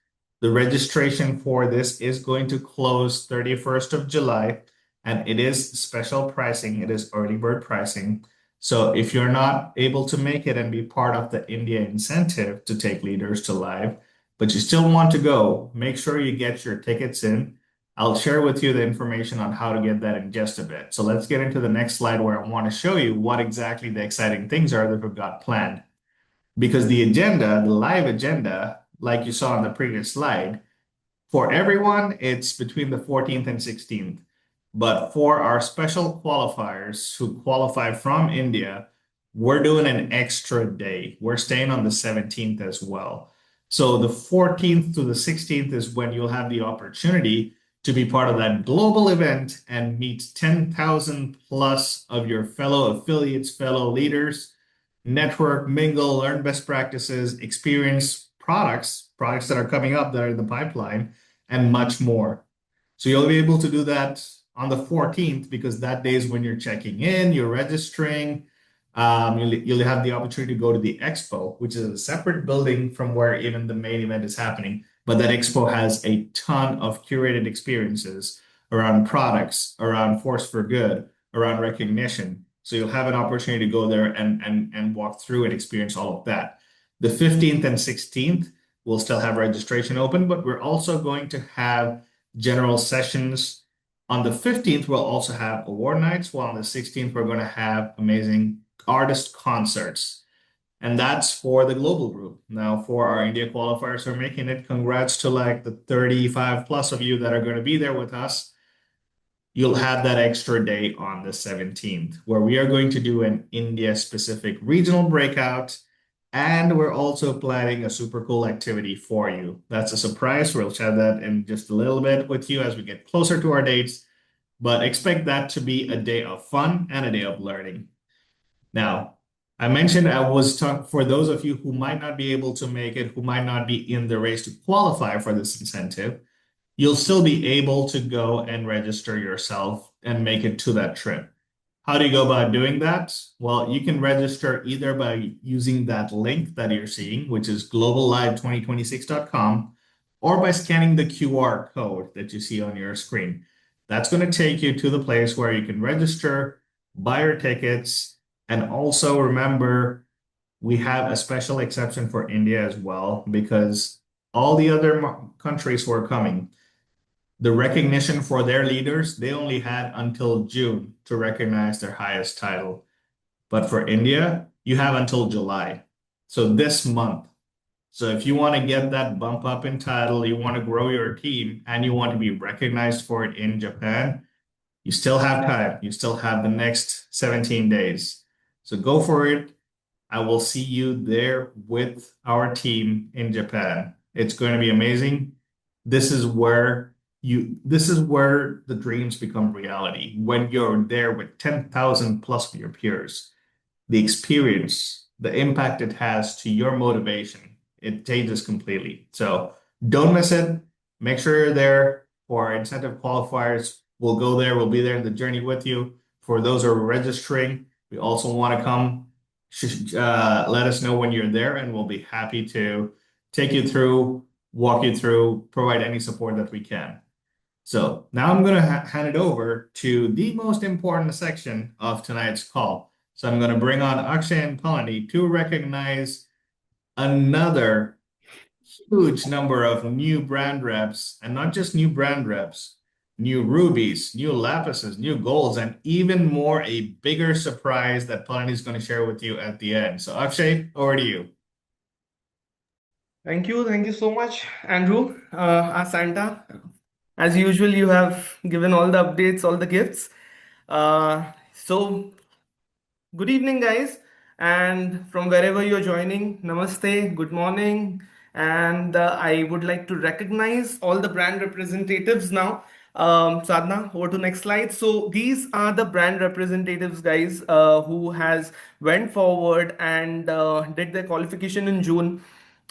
The registration for this is going to close 31st of July, and it is special pricing. It is early bird pricing. So if you're not able to make it and be part of the India incentive to take leaders to live, but you still want to go, make sure you get your tickets in. I'll share with you the information on how to get that in just a bit. So let's get into the next slide, where I want to show you what exactly the exciting things are that we've got planned. Because the agenda, the live agenda, like you saw on the previous slide, for everyone, it's between the 14th and 16th. But for our special qualifiers who qualify from India, we're doing an extra day. We're staying on the 17th as well. So the 14th to the 16th is when you'll have the opportunity to be part of that global event and meet 10,000 plus of your fellow affiliates, fellow leaders, network, mingle, learn best practices, experience products that are coming up that are in the pipeline, and much more. So you'll be able to do that on the 14th, because that day is when you're checking in, you're registering. You'll have the opportunity to go to the expo, which is a separate building from where even the main event is happening. But that expo has a ton of curated experiences around products, around force for good, around recognition. So you'll have an opportunity to go there and walk through and experience all of that. The 15th and 16th will still have registration open, but we're also going to have general sessions. On the 15th, we'll also have award nights, while on the 16th, we're going to have amazing artist concerts. And that's for the global group. Now, for our India qualifiers who are making it, congrats to like the 35 plus of you that are going to be there with us. You'll have that extra day on the 17th, where we are going to do an India specific regional breakout. And we're also planning a super cool activity for you. That's a surprise. We'll share that in just a little bit with you as we get closer to our dates. But expect that to be a day of fun and a day of learning. Now, I mentioned I was talking for those of you who might not be able to make it, who might not be in the race to qualify for this incentive, you'll still be able to go and register yourself and make it to that trip. How do you go about doing that? Well, you can register either by using that link that you're seeing, which is globallive2026.com, or by scanning the QR code that you see on your screen. That's going to take you to the place where you can register, buy your tickets, and also remember we have a special exception for India as well because all the other countries who are coming, the recognition for their leaders, they only had until June to recognize their highest title. But for India, you have until July. So this month. So if you want to get that bump up in title, you want to grow your team, and you want to be recognized for it in Japan, you still have time. You still have the next 17 days. So go for it. I will see you there with our team in Japan. It's going to be amazing. This is where the dreams become reality. When you're there with 10,000 plus of your peers, the experience, the impact it has to your motivation, it changes completely. So don't miss it. Make sure you're there for our incentive qualifiers. We'll go there. We'll be there in the journey with you. For those who are registering, we also want to come. Let us know when you're there, and we'll be happy to take you through, walk you through, provide any support that we can. So now I'm going to hand it over to the most important section of tonight's call. So I'm going to bring on Akshay and Palani to recognize another huge number of new brand reps, and not just new brand reps, new rubies, new lapises, new golds, and even more a bigger surprise that Palani is going to share with you at the end. So Akshay, over to you. Thank you so much, Andrew, our Santa. As usual, you have given all the updates, all the gifts. So, good evening, guys, and from wherever you're joining, namaste, good morning, and I would like to recognize all the brand representatives now. Sadhna, over to next slide. So these are the brand representatives, guys, who has went forward and did their qualification in June.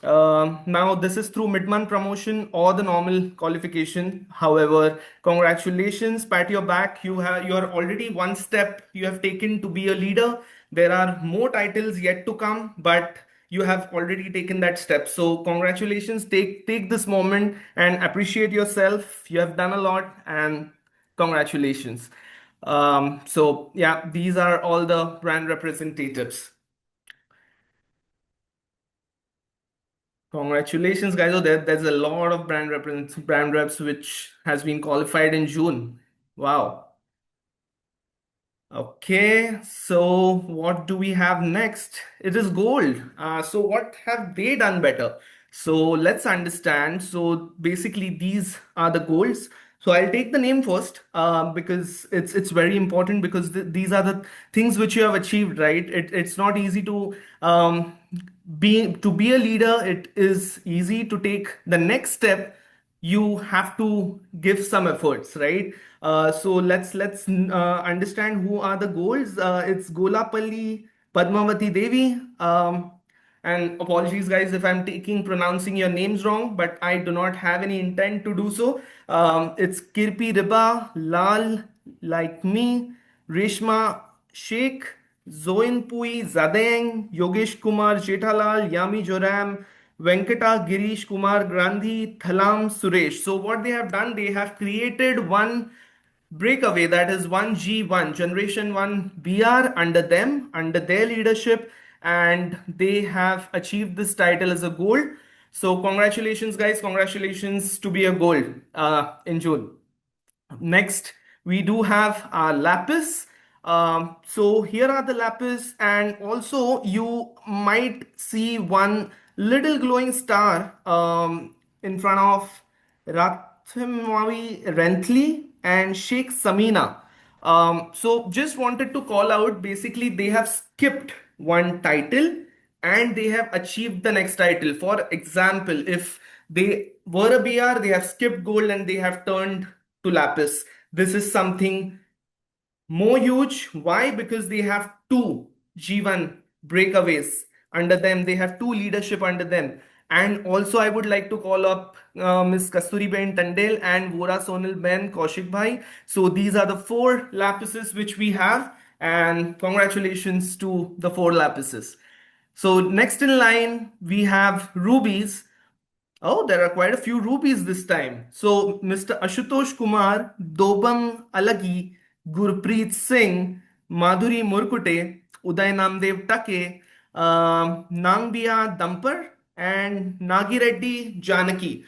Now this is through mid-month promotion or the normal qualification. However, congratulations, pat your back. You're already one step you have taken to be a leader. There are more titles yet to come, but you have already taken that step. So congratulations. Take this moment and appreciate yourself. You have done a lot, and congratulations. So yeah, these are all the brand representatives. Congratulations, guys. Oh, there's a lot of brand reps which has been qualified in June. Wow. Okay, so what do we have next? It is gold. So what have they done better? So let's understand. So basically, these are the goals. So I'll take the name first because it's very important because these are the things which you have achieved, right? It's not easy to be a leader. It is easy to take the next step. You have to give some efforts, right? So let's understand who are the goals. It's Golapalli Padmavati Devi. And apologies, guys, if I'm taking pronouncing your names wrong, but I do not have any intent to do so. It's Kirpi Riba, Lal, like me, Reshma Sheikh, Zoin Pui, Zadeng, Yogesh Kumar Jethalal, Yami Joram, Venkata Girish Kumar Gandhi, Thalam Suresh. So what they have done, they have created one breakaway, that is 1G1 generation 1 BR under them, under their leadership, and they have achieved this title as a gold. So congratulations, guys. Congratulations to be a gold in June. Next, we do have our lapis. So here are the lapis, and also you might see one little glowing star in front of Rathimavi Renthli and Sheikh Samina. So just wanted to call out, basically they have skipped one title and they have achieved the next title. For example, if they were a BR, they have skipped gold and they have turned to lapis. This is something more huge. Why? Because they have two G1 breakaways under them. They have 2 leadership under them. And also, I would like to call up Ms. Kasturi Ben Tandel and Vora Sonal Ben Kaushik Bhai. So these are the 4 lapises which we have, and congratulations to the 4 lapises. So next in line, we have rubies. Oh, there are quite a few rupees this time. So, Mr. Ashutosh Kumar, Dobam Alagi, Gurpreet Singh, Madhuri Murkute, Uday Namdev Take, Nangbia Dampar, and Nagireddy Janaki.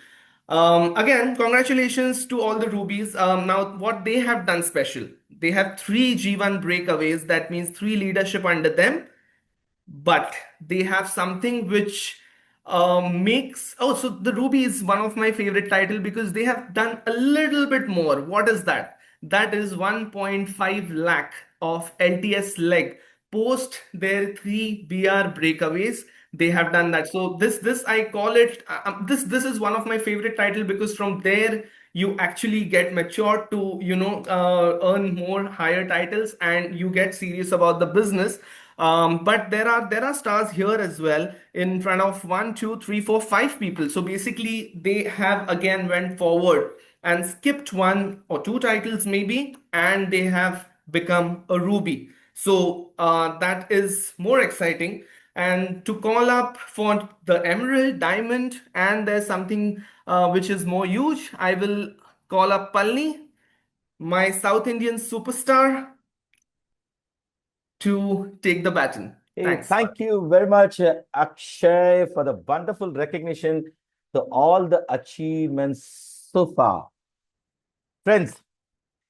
Again, congratulations to all the rubies. Now, what they have done special, they have 3 G1 breakaways, that means 3 leadership under them, but they have something which makes, oh, so the ruby is one of my favorite title because they have done a little bit more. What is that? That is 1.5 lakh of LTS leg post their 3 BR breakaways. They have done that. So this I call it, this is one of my favorite title because from there you actually get matured to, earn more higher titles, and you get serious about the business. But there are stars here as well in front of 1, 2, 3, 4, 5 people. So basically, they have again went forward and skipped 1 or 2 titles maybe, and they have become a ruby. So that is more exciting. And to call up for the emerald, diamond, and there's something which is more huge, I will call up Palni, my South Indian superstar, to take the baton. Hey, Thanks. thank you very much, Akshay, for the wonderful recognition to all the achievements so far. Friends,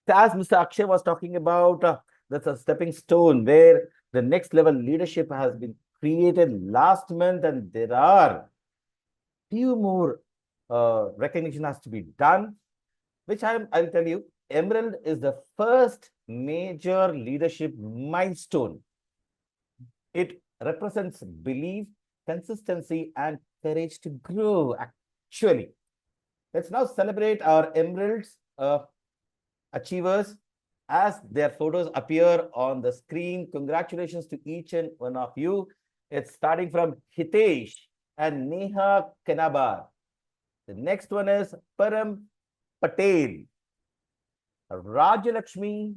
as Mr. Akshay was talking about, that's a stepping stone where the next level leadership has been created last month, and there are few more recognition has to be done, which I'll tell you. Emerald is the first major leadership milestone. It represents belief, consistency, and courage to grow. Actually, let's now celebrate our emeralds achievers as their photos appear on the screen. Congratulations to each and one of you. It's starting from Hitesh and Neha Kanabar. The next one is Param Patel, Rajalakshmi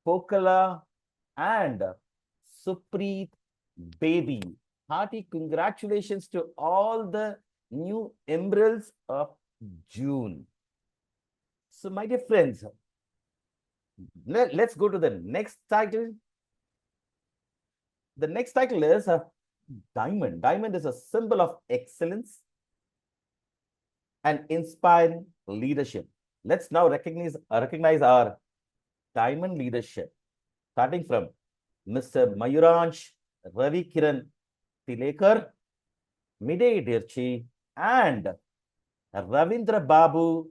Pokala, and Supreet Baby. Hearty congratulations to all the new emeralds of June. So, my dear friends, let's go to the next title. The next title is Diamond. Diamond is a symbol of excellence and inspiring leadership. Let's now recognize our diamond leadership, starting from Mr. Mayuransh Ravi Kiran Tilekar, Midday Dirchi, and Ravindra Babu,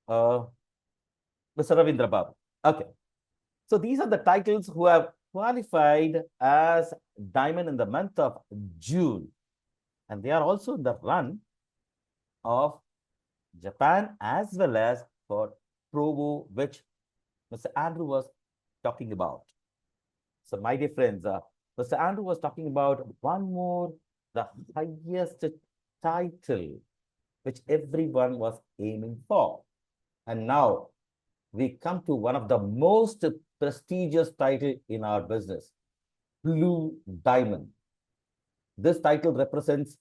Mr. Ravindra Babu. Okay. So these are the titles who have qualified as diamond in the month of June. And they are also in the run of Japan as well as for Provo, which Mr. Andrew was talking about. So, my dear friends, Mr. Andrew was talking about one more, the highest title which everyone was aiming for. And now we come to one of the most prestigious title in our business, Blue Diamond. This title represents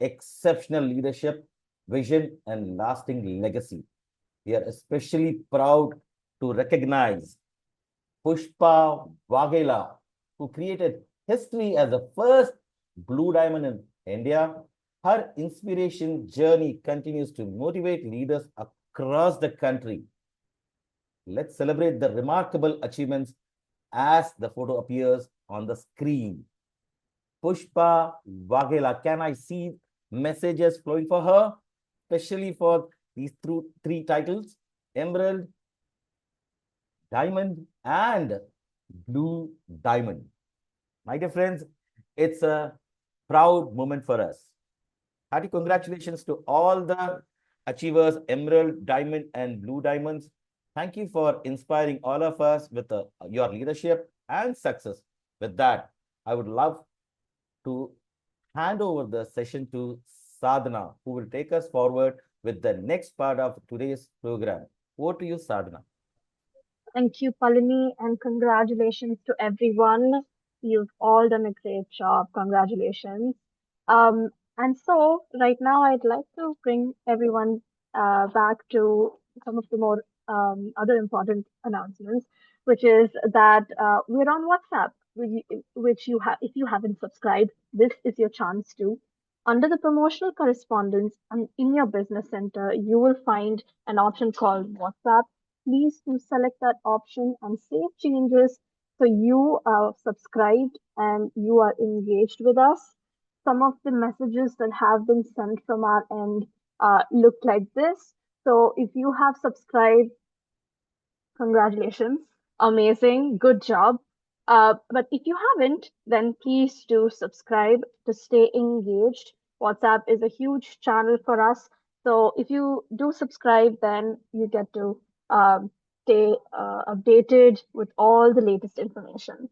exceptional leadership, vision, and lasting legacy. We are especially proud to recognize Pushpa Waghela, who created history as the first Blue Diamond in India. Her inspiration journey continues to motivate leaders across the country. Let's celebrate the remarkable achievements as the photo appears on the screen. Pushpa Waghela, can I see messages flowing for her, especially for these three titles, Emerald, Diamond, and Blue Diamond. My dear friends, it's a proud moment for us. Hearty congratulations to all the achievers, Emerald, Diamond, and Blue Diamonds. Thank you for inspiring all of us with your leadership and success. With that, I would love to hand over the session to Sadhana, who will take us forward with the next part of today's program. Over to you, Sadhana. Thank you, Palini, and congratulations to everyone. You've all done a great job. Congratulations. Um, and so, right now, I'd like to bring everyone back to some of the more other important announcements, which is that we're on WhatsApp, which you have, if you haven't subscribed, this is your chance to. Under the promotional correspondence and in your business center, you will find an option called WhatsApp. Please do select that option and save changes so you are subscribed and you are engaged with us. Some of the messages that have been sent from our end look like this. So if you have subscribed, congratulations. Amazing. Good job. But if you haven't, then please do subscribe to stay engaged. WhatsApp is a huge channel for us. So if you do subscribe, then you get to stay updated with all the latest information.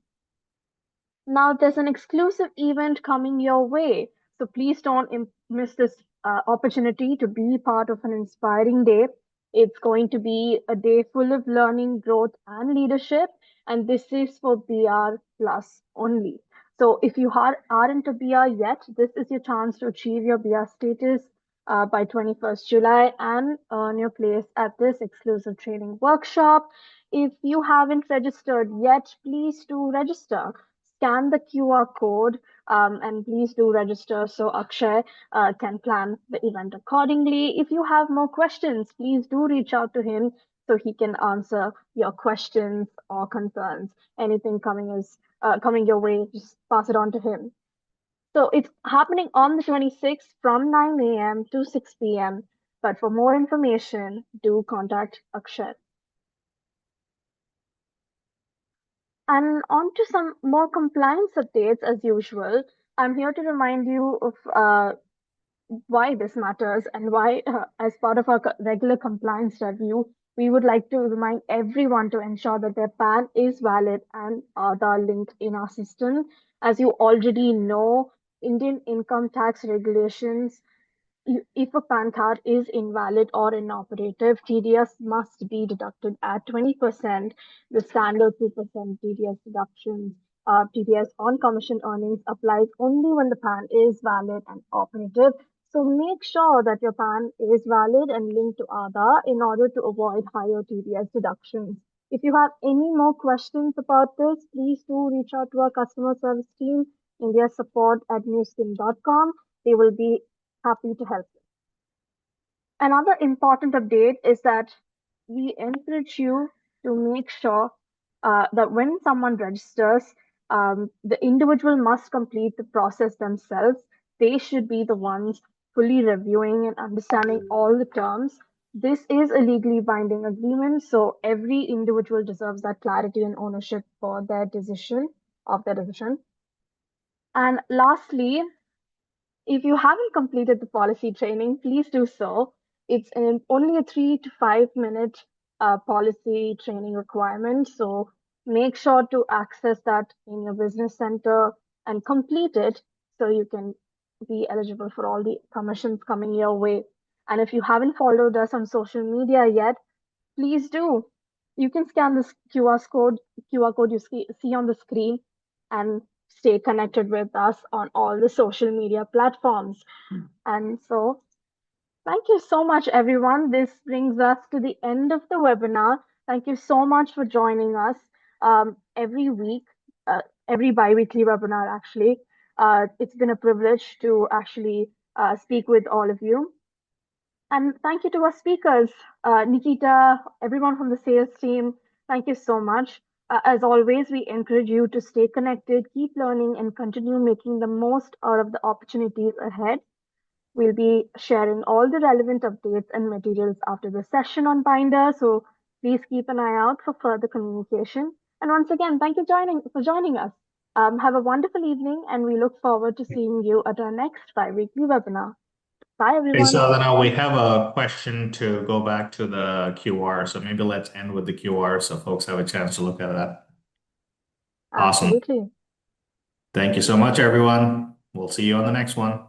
Now there's an exclusive event coming your way, so please don't miss this opportunity to be part of an inspiring day. It's going to be a day full of learning, growth, and leadership, and this is for BR Plus only. So if you aren't a BR yet, this is your chance to achieve your BR status by 21st July and earn your place at this exclusive training workshop. If you haven't registered yet, please do register. Scan the QR code and please do register so Akshay can plan the event accordingly. If you have more questions, please do reach out to him so he can answer your questions or concerns. Anything coming your way, just pass it on to him. So it's happening on the 26th from 9 a.m. to 6 p.m. But for more information, do contact Akshay. And on to some more compliance updates as usual. I'm here to remind you of why this matters and why, as part of our regular compliance review, we would like to remind everyone to ensure that their PAN is valid and Aadhaar linked in our system. As you already know, Indian income tax regulations, if a PAN card is invalid or inoperative, TDS must be deducted at 20%. The standard 2% TDS deduction, TDS on commission earnings applies only when the PAN is valid and operative. So make sure that your PAN is valid and linked to Aadhaar in order to avoid higher TDS deductions. If you have any more questions about this, please do reach out to our customer service team, India support at nuskin.com. They will be happy to help you. Another important update is that we encourage you to make sure that when someone registers, the individual must complete the process themselves. They should be the ones fully reviewing and understanding all the terms. This is a legally binding agreement, so every individual deserves that clarity and ownership for their decision of their decision. And lastly, if you haven't completed the policy training, please do so. It's only a 3 to 5 minute policy training requirement. So make sure to access that in your business center and complete it so you can be eligible for all the commissions coming your way. And if you haven't followed us on social media yet, please do. You can scan this QR code you see on the screen and stay connected with us on all the social media platforms. And so, thank you so much, everyone. This brings us to the end of the webinar. Thank you so much for joining us every week, every bi-weekly webinar, actually. It's been a privilege to actually speak with all of you. And thank you to our speakers, Nikita, everyone from the sales team. Thank you so much. As always, we encourage you to stay connected, keep learning, and continue making the most out of the opportunities ahead. We'll be sharing all the relevant updates and materials after the session on Binder, so please keep an eye out for further communication. And once again, thank you for joining us. Have a wonderful evening, and we look forward to seeing you at our next bi-weekly webinar. Bye, Okay, everyone. so now we have a question to go back to the QR. So maybe let's end with the QR so folks have a chance to look at that. Awesome. Absolutely. Thank you so much, everyone. We'll see you on the next one.